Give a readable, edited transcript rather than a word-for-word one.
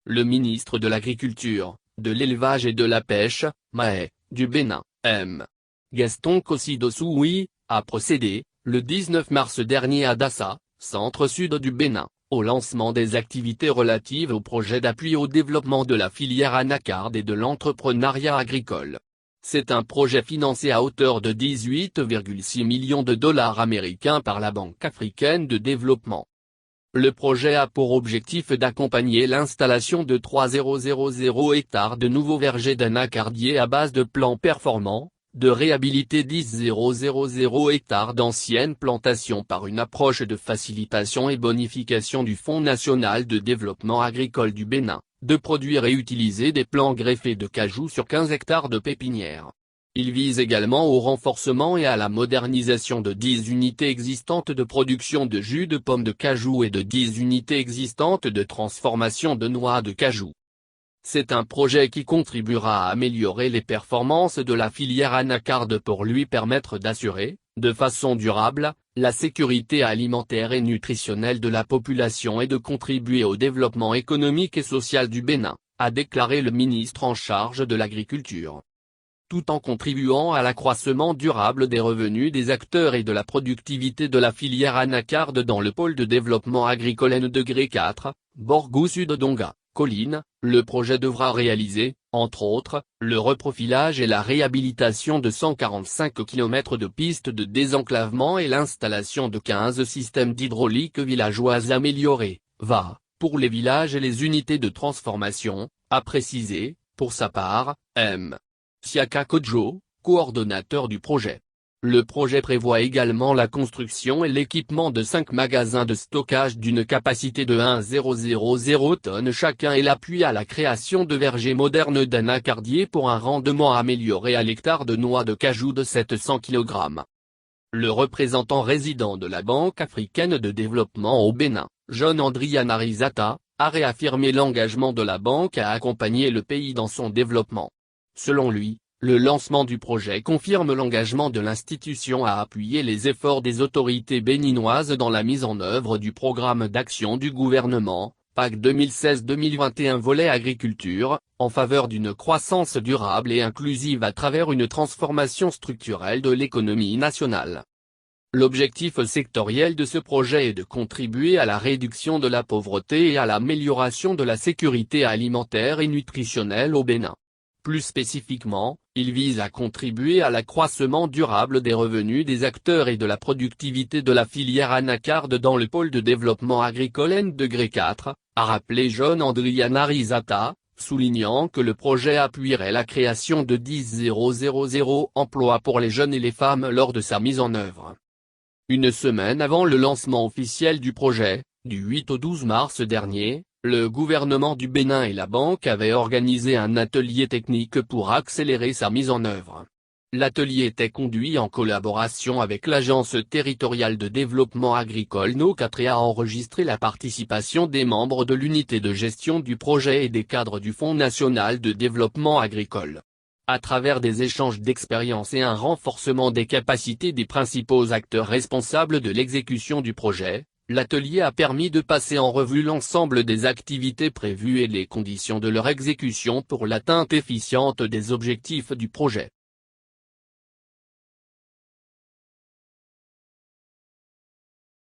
le ministre de l'Agriculture, de l'Élevage et de la Pêche, MAE, du Bénin, M. Gaston Kossi-Dossoui, a procédé, le 19 mars dernier à Dassa, centre-sud du Bénin, au lancement des activités relatives au projet d'appui au développement de la filière anacarde et de l'entrepreneuriat agricole. C'est un projet financé à hauteur de 18,6 millions de dollars américains par la Banque africaine de développement. Le projet a pour objectif d'accompagner l'installation de 3,000 hectares de nouveaux vergers d'anacardiers à base de plants performants, de réhabiliter 10,000 hectares d'anciennes plantations par une approche de facilitation et bonification du Fonds national de développement agricole du Bénin, de produire et utiliser des plants greffés de cajou sur 15 hectares de pépinières. Il vise également au renforcement et à la modernisation de 10 unités existantes de production de jus de pomme de cajou et de 10 unités existantes de transformation de noix de cajou. C'est un projet qui contribuera à améliorer les performances de la filière anacarde pour lui permettre d'assurer, de façon durable, la sécurité alimentaire et nutritionnelle de la population et de contribuer au développement économique et social du Bénin, a déclaré le ministre en charge de l'Agriculture. Tout en contribuant à l'accroissement durable des revenus des acteurs et de la productivité de la filière anacarde dans le pôle de développement agricole N-4, Borgou Sud Donga, Colline, le projet devra réaliser, entre autres, le reprofilage et la réhabilitation de 145 km de pistes de désenclavement et l'installation de 15 systèmes d'hydraulique villageoise améliorés, pour les villages et les unités de transformation, a précisé, pour sa part, M. Siaka Kodjo, coordonnateur du projet. Le projet prévoit également la construction et l'équipement de 5 magasins de stockage d'une capacité de 1,000 tonnes chacun et l'appui à la création de vergers modernes d'anacardiers pour un rendement amélioré à l'hectare de noix de cajou de 700 kg. Le représentant résident de la Banque africaine de développement au Bénin, John Andrianarizata, a réaffirmé l'engagement de la banque à accompagner le pays dans son développement. Selon lui, le lancement du projet confirme l'engagement de l'institution à appuyer les efforts des autorités béninoises dans la mise en œuvre du programme d'action du gouvernement, PAC 2016-2021 volet agriculture, en faveur d'une croissance durable et inclusive à travers une transformation structurelle de l'économie nationale. L'objectif sectoriel de ce projet est de contribuer à la réduction de la pauvreté et à l'amélioration de la sécurité alimentaire et nutritionnelle au Bénin. Plus spécifiquement, il vise à contribuer à l'accroissement durable des revenus des acteurs et de la productivité de la filière anacarde dans le pôle de développement agricole N-4, a rappelé John Andrianarizata, soulignant que le projet appuierait la création de 10,000 emplois pour les jeunes et les femmes lors de sa mise en œuvre. Une semaine avant le lancement officiel du projet, du 8 au 12 mars dernier, le gouvernement du Bénin et la banque avaient organisé un atelier technique pour accélérer sa mise en œuvre. L'atelier était conduit en collaboration avec l'Agence territoriale de développement agricole NO4 et a enregistré la participation des membres de l'unité de gestion du projet et des cadres du Fonds national de développement agricole. À travers des échanges d'expériences et un renforcement des capacités des principaux acteurs responsables de l'exécution du projet, l'atelier a permis de passer en revue l'ensemble des activités prévues et les conditions de leur exécution pour l'atteinte efficiente des objectifs du projet.